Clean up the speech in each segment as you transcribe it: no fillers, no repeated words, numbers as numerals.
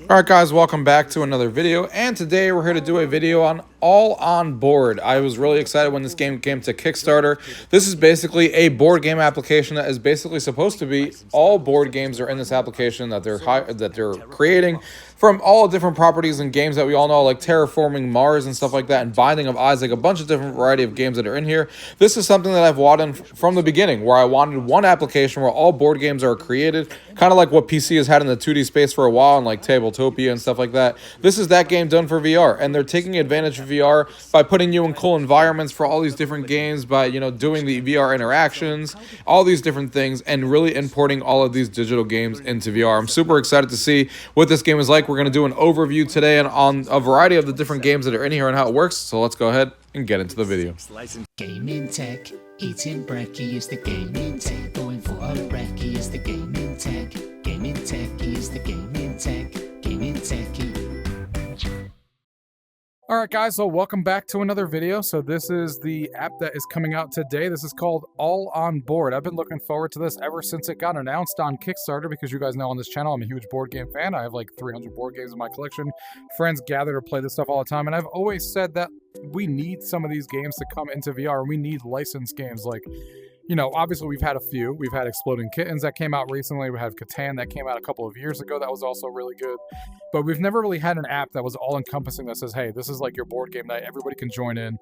Alright guys, welcome back to another video, and today we're here to do a video on All On Board. I was really excited when this game came to Kickstarter. This is basically a board game application that is basically supposed to be all board games are in this application that they're creating from all different properties and games that we all know, like Terraforming Mars and stuff like that, and Binding of Isaac, a bunch of different variety of games that are in here. This is something that I've wanted from the beginning, where I wanted one application where all board games are created, kind of like what PC has had in the 2D space for a while, and like Tabletopia and stuff like that. This is that game done for VR, and they're taking advantage of VR by putting you in cool environments for all these different games, by, you know, doing the VR interactions, all these different things, and really importing all of these digital games into VR. I'm super excited to see what this game is like. We're going to do an overview today on a variety of the different games that are in here and how it works. So let's go ahead and get into the video. Gaming tech, eating brekkie is the gaming tech. Going for a recce is the gaming tech. Gaming tech is the gaming tech. Gaming techie. Alright guys, so welcome back to another video. So this is the app that is coming out today. This is called All On Board. I've been looking forward to this ever since it got announced on Kickstarter, because you guys know on this channel I'm a huge board game fan. I have like 300 board games in my collection. Friends gather to play this stuff all the time, and I've always said that we need some of these games to come into VR. We need licensed games. Like, you know, obviously we've had a few. We've had Exploding Kittens that came out recently. We have Catan that came out a couple of years ago that was also really good. But we've never really had an app that was all-encompassing that says, hey, this is like your board game night. Everybody can join in.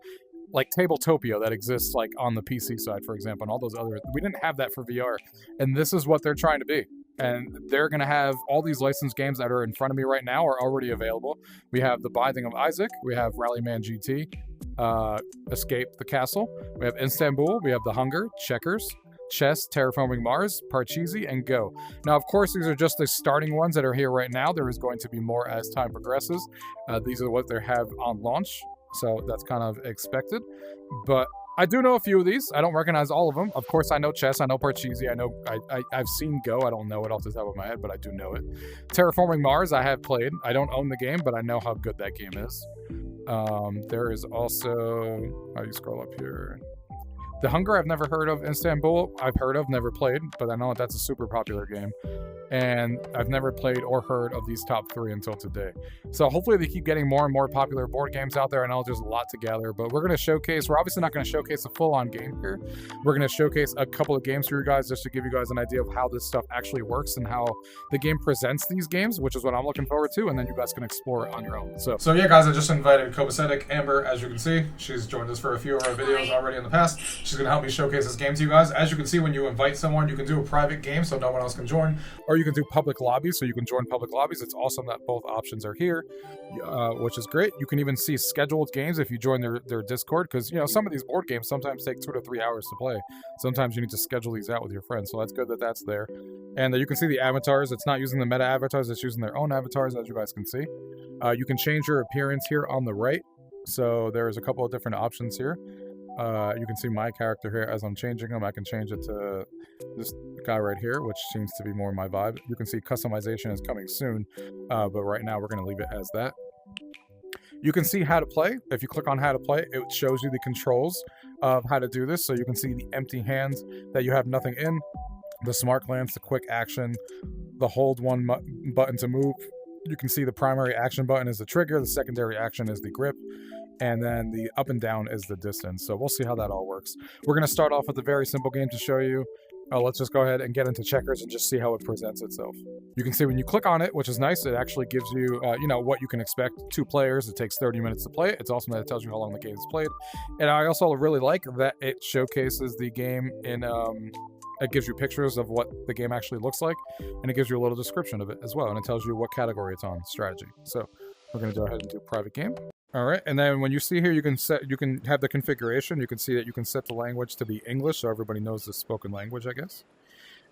Like Tabletopia that exists like on the PC side, for example, and all those other... We didn't have that for VR. And this is what they're trying to be. And they're going to have all these licensed games that are in front of me right now are already available. We have the Binding of Isaac. We have Rallyman GT. Escape the Castle. We have Istanbul. We have The Hunger, Checkers, Chess, Terraforming Mars, Parchisi, and Go. Now, of course, these are just the starting ones that are here right now. There is going to be more as time progresses. These are what they have on launch, so that's kind of expected. But I do know a few of these. I don't recognize all of them. Of course, I know Chess. I know Parchisi. I know I've seen Go. I don't know it off the top of my head, but I do know it. Terraforming Mars, I have played. I don't own the game, but I know how good that game is. There is also, how do you scroll up here? The Hunger I've never heard of. Istanbul I've heard of, never played, but I know that's a super popular game. And I've never played or heard of these top three until today. So hopefully they keep getting more and more popular board games out there. I know there's a lot to gather, but we're going to showcase, we're obviously not going to showcase a full-on game here. We're going to showcase a couple of games for you guys just to give you guys an idea of how this stuff actually works and how the game presents these games, which is what I'm looking forward to, and then you guys can explore it on your own. So yeah, guys, I just invited copacetic Amber, as you can see. She's joined us for a few of our videos already in the past. She's going to help me showcase this game to you guys. As you can see, when you invite someone, you can do a private game so no one else can join, or you can do public lobbies, so you can join public lobbies. It's awesome that both options are here, which is great. You can even see scheduled games if you join their Discord, because, you know, some of these board games sometimes take 2 to 3 hours to play. Sometimes you need to schedule these out with your friends, so that's good that that's there. And you can see the avatars. It's not using the meta avatars, it's using their own avatars, as you guys can see. You can change your appearance here on the right, so there's a couple of different options here. You can see my character here. As I'm changing them, I can change it to this guy right here, which seems to be more my vibe. You can see customization is coming soon, but right now we're going to leave it as that. You can see how to play. If you click on how to play, it shows you the controls of how to do this. So you can see the empty hands that you have nothing in, the smart glance, the quick action, the hold one button to move. You can see the primary action button is the trigger, the secondary action is the grip, and then the up and down is the distance. So we'll see how that all works. We're going to start off with a very simple game to show you. Let's just go ahead and get into checkers and just see how it presents itself. You can see when you click on it, which is nice, it actually gives you, you know, what you can expect. 2 players, it takes 30 minutes to play it. It's awesome that it tells you how long the game is played. And I also really like that it showcases the game in, it gives you pictures of what the game actually looks like, and it gives you a little description of it as well, and it tells you what category it's on, strategy. So we're going to go ahead and do private game. All right, and then when you see here, you can have the configuration. You can see that you can set the language to be English, so everybody knows the spoken language, I guess.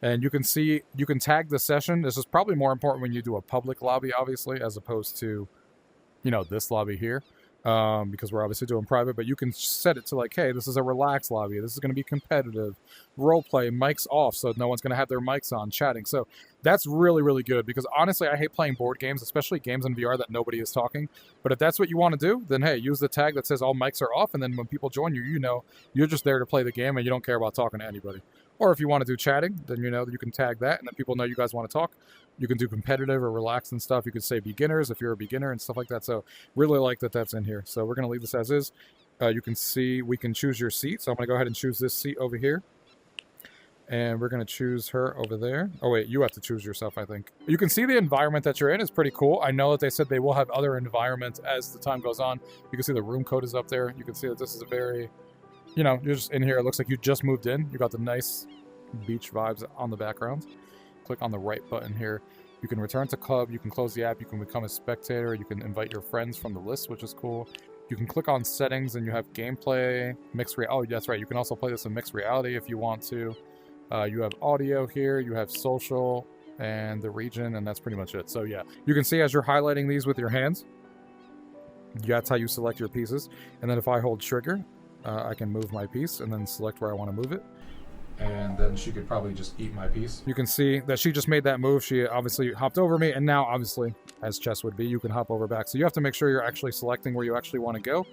And you can see, you can tag the session. This is probably more important when you do a public lobby, obviously, as opposed to, you know, this lobby here. Because we're obviously doing private, but you can set it to like, hey, this is a relaxed lobby. This is going to be competitive. Role play, mics off, so no one's going to have their mics on, chatting. So that's really, really good, because honestly, I hate playing board games, especially games in VR that nobody is talking. But if that's what you want to do, then hey, use the tag that says all mics are off, and then when people join you, you know, you're just there to play the game and you don't care about talking to anybody. Or if you want to do chatting, then you know that you can tag that, and then people know you guys want to talk. You can do competitive or relaxed and stuff. You could say beginners if you're a beginner and stuff like that. So really like that that's in here. So we're going to leave this as is. You can see we can choose your seat. So I'm going to go ahead and choose this seat over here. And we're going to choose her over there. Oh, wait, you have to choose yourself, I think. You can see the environment that you're in is pretty cool. I know that they said they will have other environments as the time goes on. You can see the room code is up there. You can see that this is a very, you know, you're just in here. It looks like you just moved in. You got the nice beach vibes on the background. Click on the right button here. You can return to club. You can close the app. You can become a spectator. You can invite your friends from the list, which is cool. You can click on settings and you have gameplay, mixed reality. Oh, that's right. You can also play this in mixed reality if you want to. You have audio here, you have social, and the region, and that's pretty much it. So yeah, you can see as you're highlighting these with your hands, that's how you select your pieces. And then if I hold trigger, I can move my piece and then select where I want to move it. And then she could probably just eat my piece. You can see that she just made that move. She obviously hopped over me, and now obviously, as chess would be, you can hop over back. So you have to make sure you're actually selecting where you actually want to go,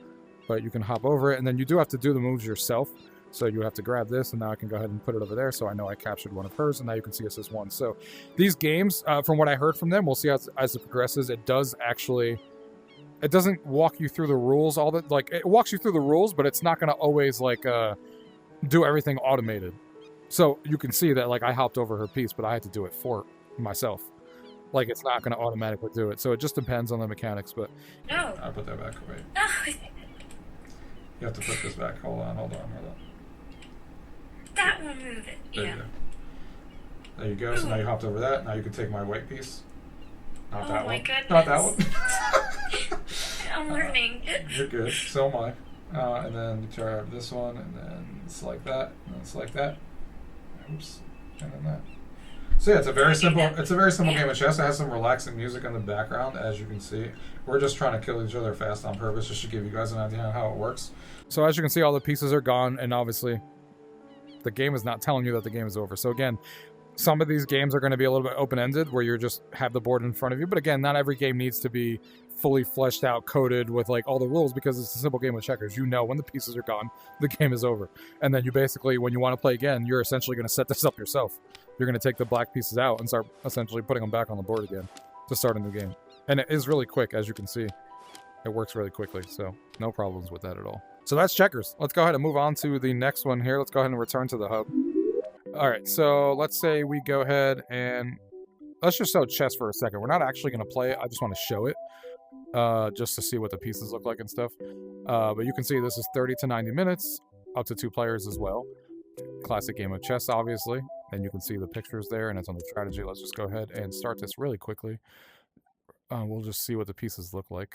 but you can hop over it, and then you do have to do the moves yourself. So you have to grab this, and now I can go ahead and put it over there, so I know I captured one of hers, and now you can see it says 1. So these games, from what I heard from them, we'll see as it progresses, it does actually... It doesn't walk you through the rules, it walks you through the rules, but it's not going to always, do everything automated. So you can see that, I hopped over her piece, but I had to do it for myself. It's not going to automatically do it. So it just depends on the mechanics, but... No. I put that back away. No. You have to put this back. Hold on. That will move it. There you go. There you go. So now you hopped over that. Now you can take my white piece. Not that one. Goodness. Not that one. I'm learning. You're good. So am I. And then you try this one, and then select that, and then select that. Oops. And then that. So yeah, it's a very simple game of chess. It has some relaxing music in the background, as you can see. We're just trying to kill each other fast on purpose, just to give you guys an idea on how it works. So as you can see, all the pieces are gone, and obviously the game is not telling you that the game is over. So again, some of these games are going to be a little bit open-ended, where you just have the board in front of you. But again, not every game needs to be fully fleshed out, coded with all the rules, because it's a simple game of checkers. You know when the pieces are gone, the game is over. And then you basically, when you want to play again, you're essentially going to set this up yourself. You're going to take the black pieces out and start essentially putting them back on the board again to start a new game. And it is really quick, as you can see. It works really quickly, so no problems with that at all. So that's checkers. Let's go ahead and move on to the next one here. Let's go ahead and return to the hub. All right, so let's say we go ahead and let's just show chess for a second. We're not actually going to play it. I just want to show it just to see what the pieces look like and stuff. But you can see this is 30 to 90 minutes, up to 2 players as well. Classic game of chess, obviously. And you can see the pictures there, and it's on the strategy. Let's just go ahead and start this really quickly. We'll just see what the pieces look like.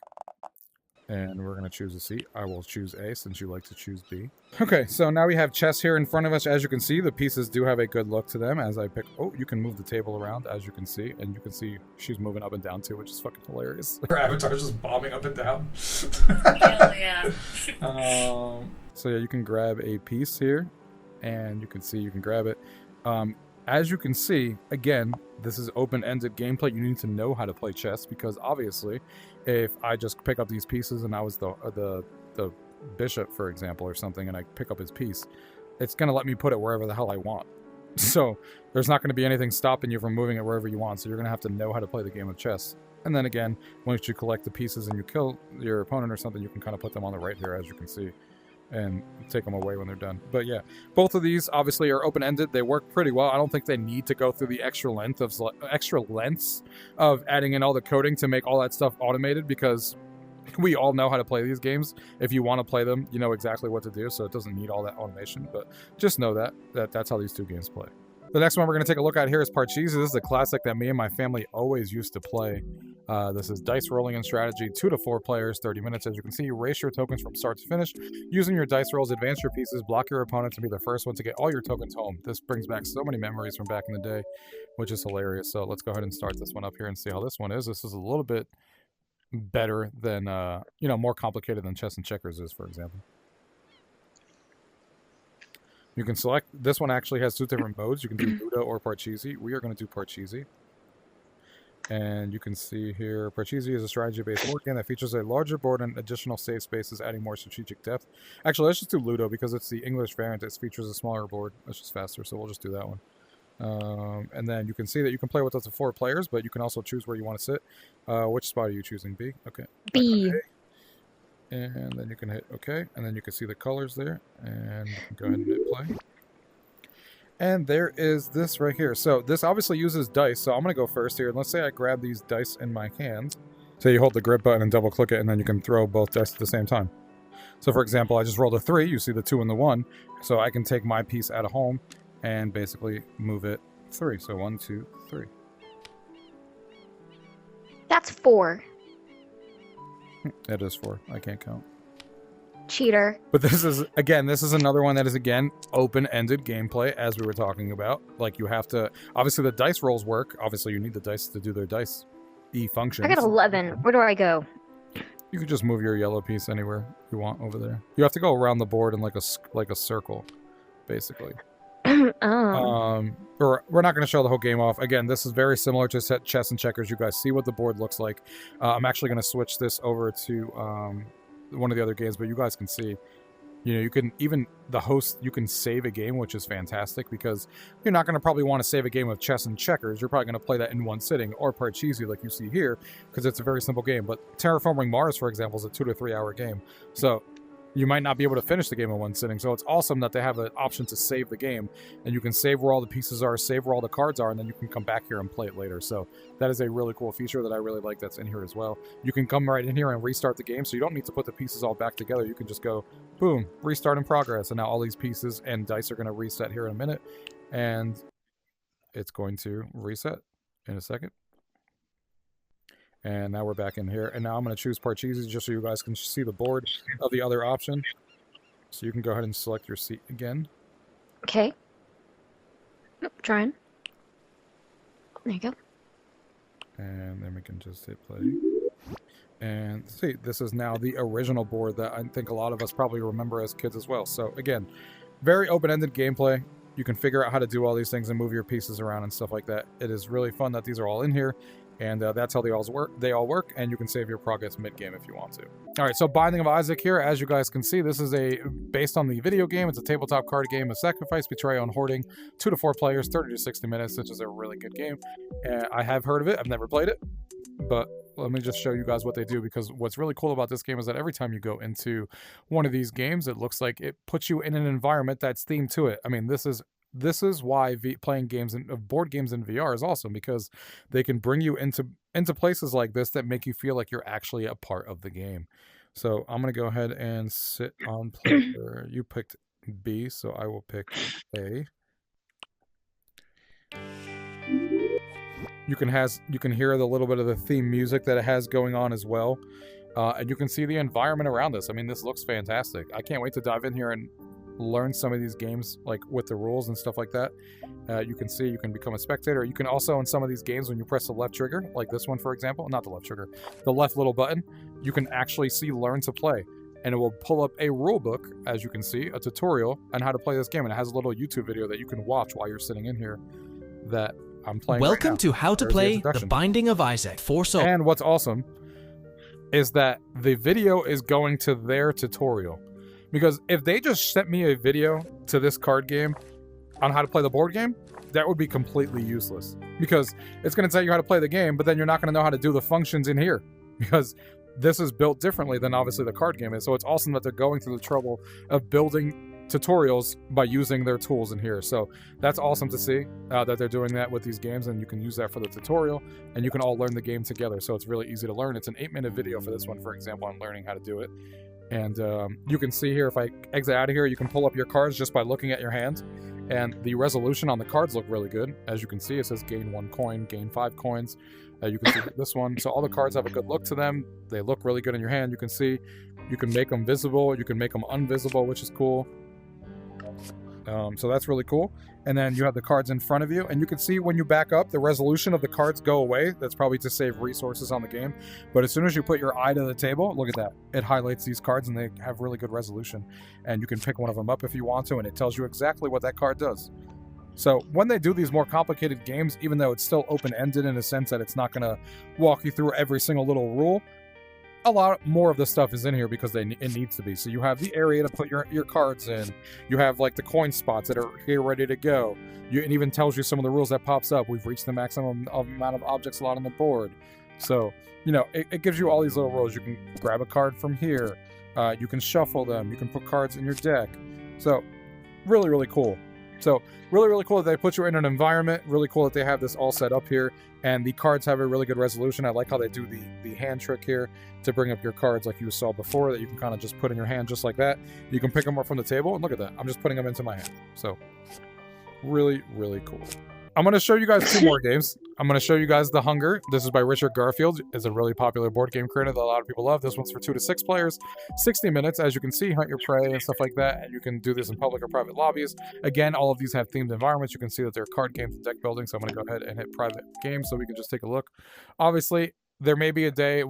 And we're going to choose a seat. I will choose A since you like to choose B. Okay, so now we have chess here in front of us. As you can see, the pieces do have a good look to them as I pick... Oh, you can move the table around, as you can see. And you can see she's moving up and down too, which is fucking hilarious. Her avatar's just bombing up and down. Hell yeah. So yeah, you can grab a piece here. And you can see you can grab it. As you can see, again, this is open-ended gameplay. You need to know how to play chess, because obviously, if I just pick up these pieces and I was the bishop, for example, or something, and I pick up his piece, it's going to let me put it wherever the hell I want. So there's not going to be anything stopping you from moving it wherever you want. So you're going to have to know how to play the game of chess. And then again, once you collect the pieces and you kill your opponent or something, you can kind of put them on the right here, as you can see, and take them away when they're done. But yeah, both of these obviously are open-ended. They work pretty well. I don't think they need to go through the extra lengths of adding in all the coding to make all that stuff automated, because we all know how to play these games. If you want to play them, you know exactly what to do, so it doesn't need all that automation. But just know that's how these two games play. The next one we're going to take a look at here is Parchisi. This is a classic that me and my family always used to play. This is dice rolling and strategy, 2 to 4 players, 30 minutes. As you can see, you race your tokens from start to finish. Using your dice rolls, advance your pieces, block your opponent to be the first one to get all your tokens home. This brings back so many memories from back in the day, which is hilarious. So let's go ahead and start this one up here and see how this one is. This is a little bit better than, more complicated than chess and checkers is, for example. You can select, this one actually has 2 different modes. You can do Ludo or Parchisi. We are going to do Parchisi. And you can see here, Parchisi is a strategy-based board game that features a larger board and additional save spaces, adding more strategic depth. Actually, let's just do Ludo because it's the English variant. It features a smaller board. That's just faster, so we'll just do that one. And then you can see that you can play with up to 4 players, but you can also choose where you want to sit. Which spot are you choosing? B? Okay. B. And then you can hit OK, and then you can see the colors there, and you can go ahead and hit play. And there is this right here. So this obviously uses dice, so I'm going to go first here. Let's say I grab these dice in my hand. So you hold the grip button and double click it, and then you can throw both dice at the same time. So for example, I just rolled a 3. You see the 2 and the 1. So I can take my piece out of home and basically move it 3. So 1, 2, 3. That's 4. It is 4. I can't count. Cheater. But this is, again, this is another one that is, again, open-ended gameplay, as we were talking about. Like, you have to... Obviously, the dice rolls work. Obviously, you need the dice to do their dice functions. I got 11. Where do I go? You can just move your yellow piece anywhere you want over there. You have to go around the board in like a circle, basically. Oh. We're not going to show the whole game off. Again, this is very similar to chess and checkers. You guys see what the board looks like. I'm actually going to switch this over to one of the other games, but you guys can see, you know, you can even the host, you can save a game, which is fantastic because you're not going to probably want to save a game of chess and checkers. You're probably going to play that in one sitting, or Parchisi like you see here, because it's a very simple game. But Terraforming Mars, for example, is a 2 to 3 hour game. So you might not be able to finish the game in one sitting. So it's awesome that they have an option to save the game, and you can save where all the pieces are, save where all the cards are, and then you can come back here and play it later. So that is a really cool feature that I really like that's in here as well. You can come right in here and restart the game, so you don't need to put the pieces all back together. You can just go, boom, restart in progress, and now all these pieces and dice are going to reset here in a minute, and it's going to reset in a second. And now we're back in here. And now I'm going to choose Parchisi just so you guys can see the board of the other option. So you can go ahead and select your seat again. Okay. Oop, trying. There you go. And then we can just hit play. And see, this is now the original board that I think a lot of us probably remember as kids as well. So again, very open-ended gameplay. You can figure out how to do all these things and move your pieces around and stuff like that. It is really fun that these are all in here. And that's how they all work, and you can save your progress mid-game if you want to. All right, so Binding of Isaac here, as you guys can see, this is based on the video game. It's a tabletop card game of sacrifice, betrayal, and hoarding. 2 to 4 players, 30 to 60 minutes, which is a really good game. And I have heard of it. I've never played it, but let me just show you guys what they do, because what's really cool about this game is that every time you go into one of these games, it looks like it puts you in an environment that's themed to it. I mean, this is why playing games and board games in VR is awesome, because they can bring you into places like this that make you feel like you're actually a part of the game. So I'm going to go ahead and sit on player. You picked B, so I will pick A. You can hear the little bit of the theme music that it has going on as well. And you can see the environment around this. I mean, this looks fantastic. I can't wait to dive in here and learn some of these games, like with the rules and stuff like that. You can see you can become a spectator. You can also, in some of these games, when you press the left trigger, like this one, for example, not the left trigger, the left little button, you can actually see learn to play. And it will pull up a rule book, as you can see, a tutorial on how to play this game. And it has a little YouTube video that you can watch while you're sitting in here that I'm playing. Welcome right to How to Play The Binding of Isaac for Soul. And what's awesome is that the video is going to their tutorial. Because if they just sent me a video to this card game on how to play the board game, that would be completely useless. Because it's going to tell you how to play the game, but then you're not going to know how to do the functions in here. Because this is built differently than obviously the card game is. So it's awesome that they're going through the trouble of building tutorials by using their tools in here. So that's awesome to see that they're doing that with these games, and you can use that for the tutorial, and you can all learn the game together. So it's really easy to learn. It's an 8-minute video for this one, for example, on learning how to do it. And you can see here, if I exit out of here, you can pull up your cards just by looking at your hand. And the resolution on the cards look really good. As you can see, it says gain 1 coin, gain 5 coins. You can see this one. So all the cards have a good look to them. They look really good in your hand. You can see you can make them visible. You can make them invisible, which is cool. So that's really cool. And then you have the cards in front of you, and you can see when you back up, the resolution of the cards go away. That's probably to save resources on the game. But as soon as you put your eye to the table, look at that. It highlights these cards, and they have really good resolution. And you can pick one of them up if you want to, and it tells you exactly what that card does. So when they do these more complicated games, even though it's still open-ended in a sense that it's not going to walk you through every single little rule, a lot more of the stuff is in here because it needs to be. So you have the area to put your cards in. You have like the coin spots that are here ready to go. It even tells you some of the rules that pops up. We've reached the maximum amount of objects allowed on the board. So, you know, it gives you all these little rules. You can grab a card from here. You can shuffle them. You can put cards in your deck. So really, really cool. So really, really cool that they put you in an environment. Really cool that they have this all set up here. And the cards have a really good resolution. I like how they do the hand trick here to bring up your cards like you saw before, that you can kind of just put in your hand just like that. You can pick them up from the table, and look at that. I'm just putting them into my hand. So really, really cool. I'm going to show you guys 2 more games. I'm going to show you guys The Hunger. This is by Richard Garfield. It's a really popular board game creator that a lot of people love. This one's for 2 to 6 players, 60 minutes. As you can see, hunt your prey and stuff like that. And you can do this in public or private lobbies. Again, all of these have themed environments. You can see that they're card games and deck building. So I'm going to go ahead and hit private games so we can just take a look. Obviously, there may be a day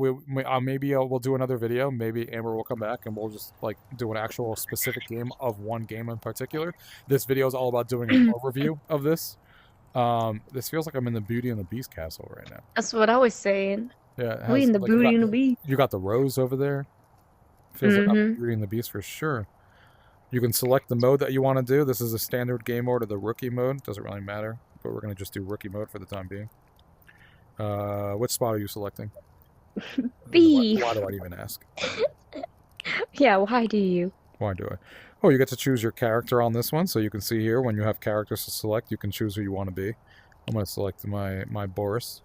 maybe we'll do another video. Maybe Amber will come back and we'll just like do an actual specific game of one game in particular. This video is all about doing an overview of this. This feels like I'm in the Beauty and the Beast castle right now. That's what I was saying. Yeah, We in the like, Beauty and the Beast. you got the rose over there. Feels like I'm in Beauty and the Beast for sure. You can select the mode that you want to do. This is a standard game mode or the rookie mode. Doesn't really matter, but we're going to just do rookie mode for the time being. Which spot are you selecting? B. Why do I even ask? Yeah, why do you? Why do I? Oh, you get to choose your character on this one. So you can see here when you have characters to select, you can choose who you want to be. I'm going to select my Boris.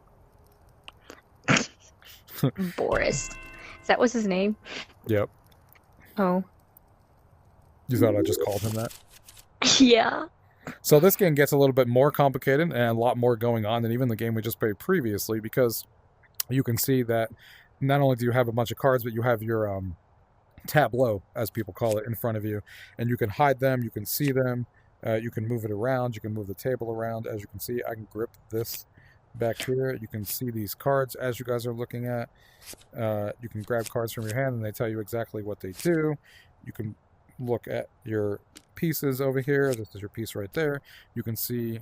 Boris. That was his name? Yep. Oh. You thought I just called him that? Yeah. So this game gets a little bit more complicated and a lot more going on than even the game we just played previously, because you can see that not only do you have a bunch of cards, but you have your tableau, as people call it, in front of you, and you can hide them, you can see them, you can move it around, you can move the table around. As you can see, I can grip this back here. You can see these cards as you guys are looking at. You can grab cards from your hand and they tell you exactly what they do. You can look at your pieces over here. This is your piece right there. You can see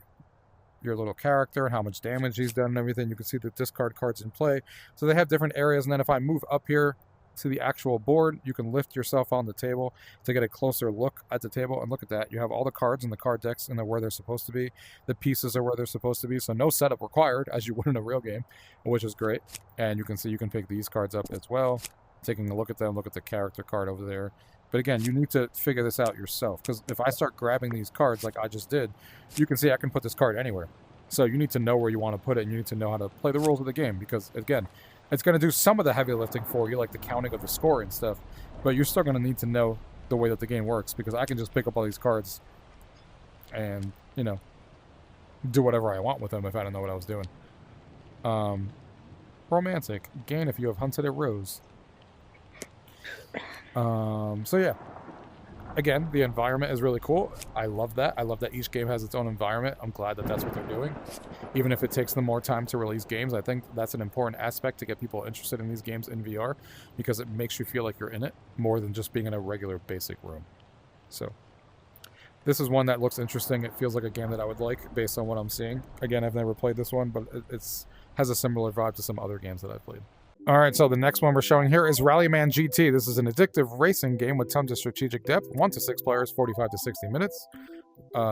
your little character and how much damage he's done and everything. You can see the discard cards in play. So they have different areas, and then if I move up here to the actual board, you can lift yourself on the table to get a closer look at the table. And look at that, you have all the cards in the card decks and they're where they're supposed to be. The pieces are where they're supposed to be, so no setup required, as you would in a real game, which is great. And you can see you can pick these cards up as well. Taking a look at them, look at the character card over there. But again, you need to figure this out yourself, because if I start grabbing these cards like I just did, you can see I can put this card anywhere. So you need to know where you want to put it, and you need to know how to play the rules of the game, because again, it's going to do some of the heavy lifting for you, like the counting of the score and stuff, but you're still going to need to know the way that the game works, because I can just pick up all these cards and, you know, do whatever I want with them if I don't know what I was doing. Romantic. Gain if you have hunted a rose. So yeah. Again, the environment is really cool. I love that. I love that each game has its own environment. I'm glad that that's what they're doing. Even if it takes them more time to release games, I think that's an important aspect to get people interested in these games in VR, because it makes you feel like you're in it more than just being in a regular basic room. So this is one that looks interesting. It feels like a game that I would like based on what I'm seeing. Again, I've never played this one, but it has a similar vibe to some other games that I've played. All right, so the next one we're showing here is Rallyman GT. This is an addictive racing game with tons of strategic depth, 1 to 6 players, 45 to 60 minutes,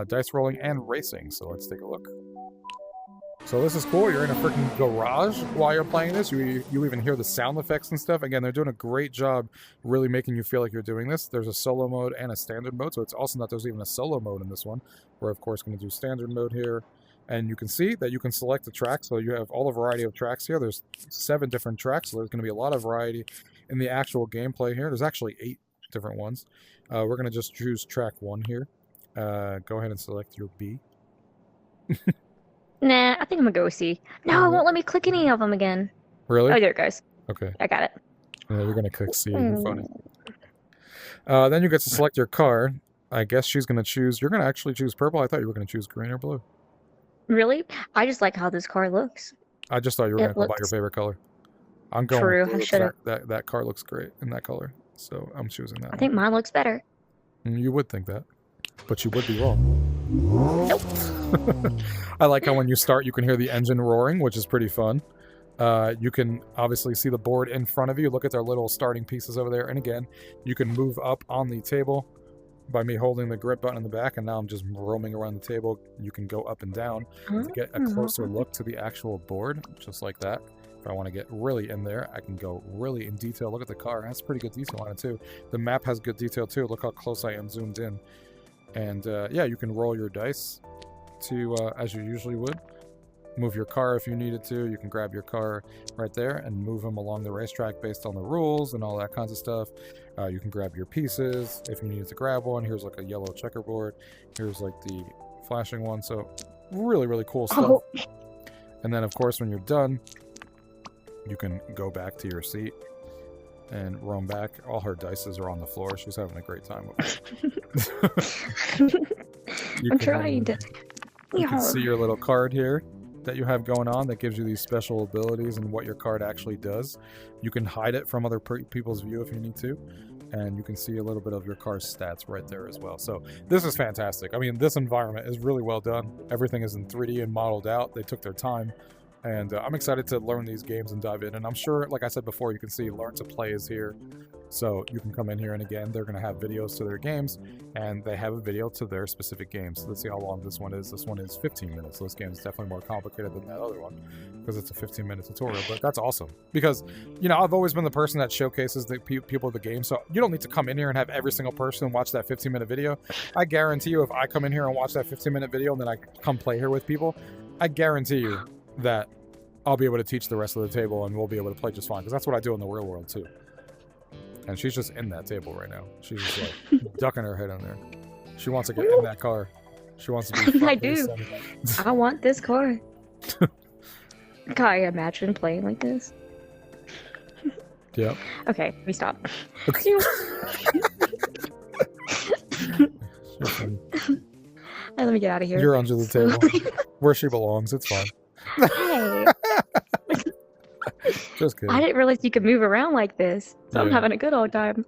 dice rolling and racing. So let's take a look. So this is cool. You're in a freaking garage while you're playing this. You even hear the sound effects and stuff. Again, they're doing a great job really making you feel like you're doing this. There's a solo mode and a standard mode, so it's awesome that there's even a solo mode in this one. We're, of course, going to do standard mode here. And you can see that you can select the track, so you have all the variety of tracks here. There's 7 different tracks, so there's going to be a lot of variety in the actual gameplay here. There's actually 8 different ones. We're going to just choose track 1 here. Go ahead and select your B. Nah, I think I'm gonna go with C. No, it won't let me click any of them again. Really? Oh, there it goes. Okay. I got it. Yeah, you're going to click C. You're funny. Then you get to select your car. I guess she's going to choose... You're going to actually choose purple? I thought you were going to choose green or blue. Really? I just like how this car looks. I just thought you were going to go by your favorite color. I'm going True, with I should've. That car looks great in that color, so I'm choosing that. I think mine looks better. You would think that, but you would be wrong. Nope. I like how when you start, you can hear the engine roaring, which is pretty fun. You can obviously see the board in front of you. Look at their little starting pieces over there. And again, you can move up on the table by me holding the grip button in the back, and now I'm just roaming around the table. You can go up and down to get a closer look to the actual board, just like that. If I want to get really in there, I can go really in detail. Look at the car. That's pretty good detail on it, too. The map has good detail, too. Look how close I am zoomed in. And, yeah, you can roll your dice to, as you usually would. Move your car if you needed to. You can grab your car right there and move them along the racetrack based on the rules and all that kinds of stuff. You can grab your pieces if you needed to grab one. Here's like a yellow checkerboard. Here's like the flashing one. So really, really cool stuff. And then, of course, when you're done, you can go back to your seat and roam back. All her dices are on the floor. She's having a great time with it. I'm trying to. You can see your little card here that you have going on that gives you these special abilities and what your card actually does. You can hide it from other people's view if you need to, and you can see a little bit of your car's stats right there as well. So this is fantastic. I mean, this environment is really well done. Everything is in 3D and modeled out. They took their time, and I'm excited to learn these games and dive in. And I'm sure, like I said before, you can see Learn to Play is here. So you can come in here, and again, they're going to have videos to their games, and they have a video to their specific games. Let's see how long this one is. This one is 15 minutes. So this game is definitely more complicated than that other one because it's a 15-minute tutorial, but that's awesome. Because, you know, I've always been the person that showcases the people of the game, so you don't need to come in here and have every single person watch that 15-minute video. I guarantee you if I come in here and watch that 15-minute video and then I come play here with people, I guarantee you that I'll be able to teach the rest of the table and we'll be able to play just fine, because that's what I do in the real world too. And she's just in that table right now. She's just like ducking her head in there. She wants to get in that car. She wants to be. I do. I want this car. Can I imagine playing like this? Yep. Okay, we stop. Okay. Let me get out of here. You're under the table. Where she belongs. It's fine. Hey. Just kidding. I didn't realize you could move around like this. So I'm having a good old time.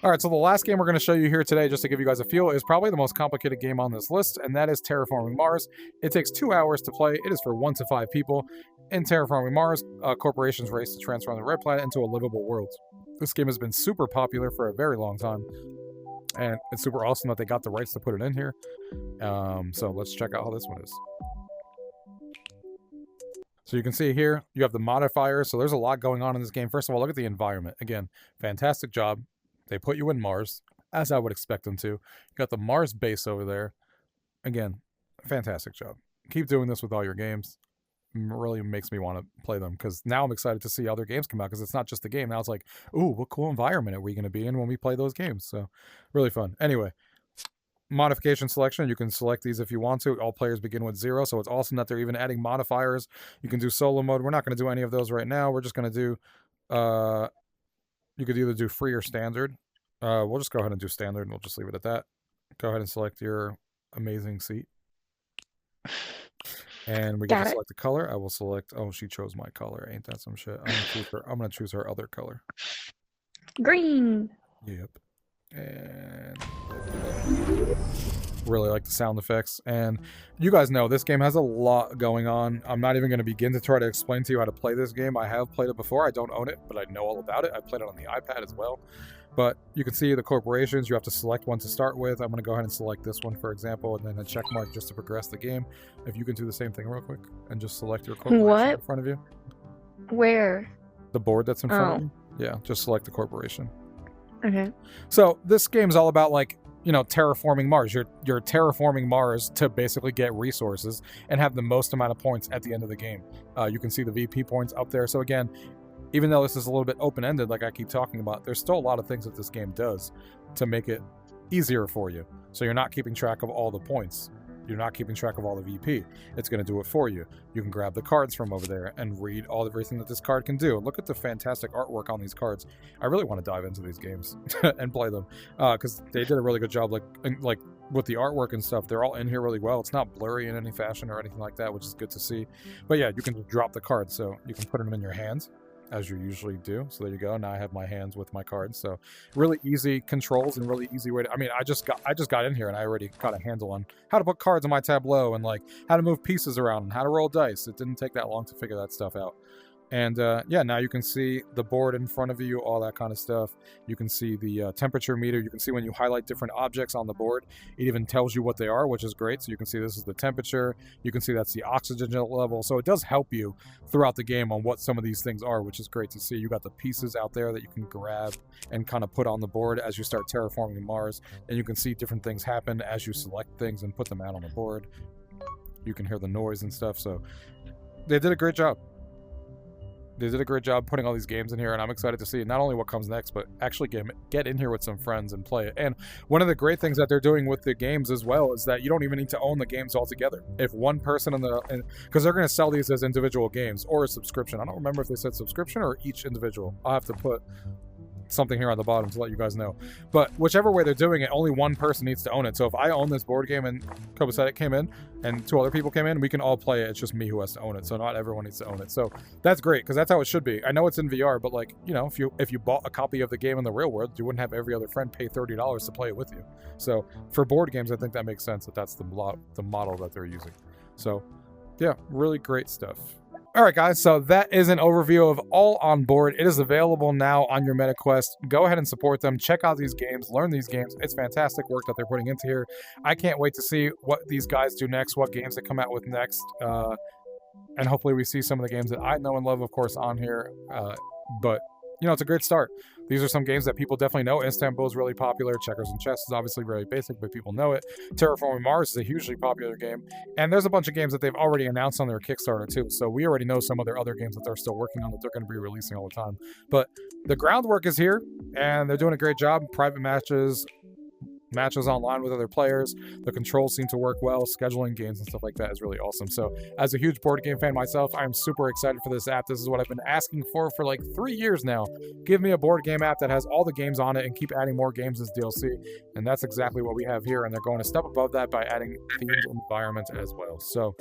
All right, so the last game we're going to show you here today, just to give you guys a feel, is probably the most complicated game on this list, and that is Terraforming Mars. It takes 2 hours to play. It is for 1 to 5 people. In Terraforming Mars, corporations race to transform the red planet into a livable world. This game has been super popular for a very long time, and it's super awesome that they got the rights to put it in here. So let's check out how this one is. So you can see here, you have the modifiers. So there's a lot going on in this game. First of all, look at the environment. Again, fantastic job. They put you in Mars, as I would expect them to. You got the Mars base over there. Again, fantastic job. Keep doing this with all your games. Really makes me want to play them, because now I'm excited to see other games come out, because it's not just the game. Now it's like, ooh, what cool environment are we going to be in when we play those games? So really fun. Anyway, modification selection, you can select these if you want to. All players begin with 0, so it's awesome that they're even adding modifiers. You can do solo mode. We're not going to do any of those right now. We're just going to do you could either do free or standard. We'll just go ahead and do standard, and we'll just leave it at that. Go ahead and select your amazing seat, and we get to select the color. I will select, oh, she chose my color. Ain't that some shit? I'm gonna choose her other color. Green. Yep. And really like the sound effects. And you guys know this game has a lot going on. I'm not even going to begin to try to explain to you how to play this game. I have played it before. I don't own it, but I know all about it. I played it on the iPad as well. But you can see the corporations. You have to select one to start with. I'm going to go ahead and select this one, for example, and then a check mark just to progress the game. If you can do the same thing real quick and just select your corporation in front of you. Where? The board that's in front of you. Yeah, just select the corporation. Okay. So this game is all about, like, you know, terraforming Mars. You're terraforming Mars to basically get resources and have the most amount of points at the end of the game. You can see the VP points up there. So again, even though this is a little bit open-ended, like I keep talking about, there's still a lot of things that this game does to make it easier for you. So you're not keeping track of all the points. You're not keeping track of all the VP. It's going to do it for you. You can grab the cards from over there and read everything that this card can do. Look at the fantastic artwork on these cards. I really want to dive into these games and play them, because they did a really good job, like with the artwork and stuff. They're all in here really well. It's not blurry in any fashion or anything like that, which is good to see. But yeah, you can just drop the cards, so you can put them in your hands as you usually do. So there you go. Now I have my hands with my cards. So really easy controls and really easy way to, I mean, I just got in here and I already got a handle on how to put cards on my tableau and like how to move pieces around and how to roll dice. It didn't take that long to figure that stuff out. And yeah, now you can see the board in front of you, all that kind of stuff. You can see the temperature meter. You can see when you highlight different objects on the board, it even tells you what they are, which is great. So you can see this is the temperature. You can see that's the oxygen level. So it does help you throughout the game on what some of these things are, which is great to see. You got the pieces out there that you can grab and kind of put on the board as you start terraforming Mars. And you can see different things happen as you select things and put them out on the board. You can hear the noise and stuff. So they did a great job. They did a great job putting all these games in here, and I'm excited to see not only what comes next, but actually get in here with some friends and play it. And one of the great things that they're doing with the games as well is that you don't even need to own the games altogether. If one person because they're going to sell these as individual games or a subscription. I don't remember if they said subscription or each individual. I'll have to put something here on the bottom to let you guys know. But whichever way they're doing it, only one person needs to own it. So if I own this board game and Copacetic came in and 2 other people came in, we can all play it. It's just me who has to own it. So not everyone needs to own it. So that's great because that's how it should be. I know it's in VR, but like, you know, if you bought a copy of the game in the real world, you wouldn't have every other friend pay $30 to play it with you. So for board games, I think that makes sense that that's the model that they're using. So yeah, really great stuff. All right, guys, so that is an overview of All On Board. It is available now on your MetaQuest. Go ahead and support them. Check out these games. Learn these games. It's fantastic work that they're putting into here. I can't wait to see what these guys do next, what games they come out with next. And hopefully we see some of the games that I know and love, of course, on here. But, you know, it's a great start. These are some games that people definitely know. Istanbul is really popular. Checkers and Chess is obviously very basic, but people know it. Terraforming Mars is a hugely popular game. And there's a bunch of games that they've already announced on their Kickstarter, too. So we already know some of their other games that they're still working on that they're going to be releasing all the time. But the groundwork is here, and they're doing a great job. Private matches online with other players. The controls seem to work well. Scheduling games and stuff like that is really awesome. So as a huge board game fan myself, I'm super excited for this app. This is what I've been asking for like 3 years now. Give me a board game app that has all the games on it and keep adding more games as DLC. And that's exactly what we have here. And they're going a step above that by adding themed environments as well. So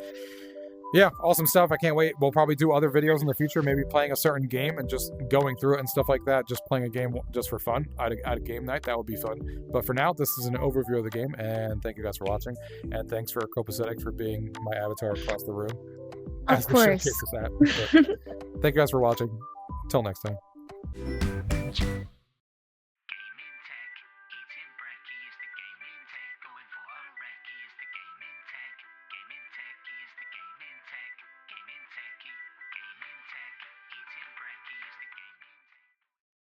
yeah, awesome stuff. I can't wait. We'll probably do other videos in the future, maybe playing a certain game and just going through it and stuff like that, just playing a game just for fun at a game night. That would be fun. But for now, this is an overview of the game, and thank you guys for watching. And thanks for Copacetic for being my avatar across the room. Of course. Thank you guys for watching. Till next time.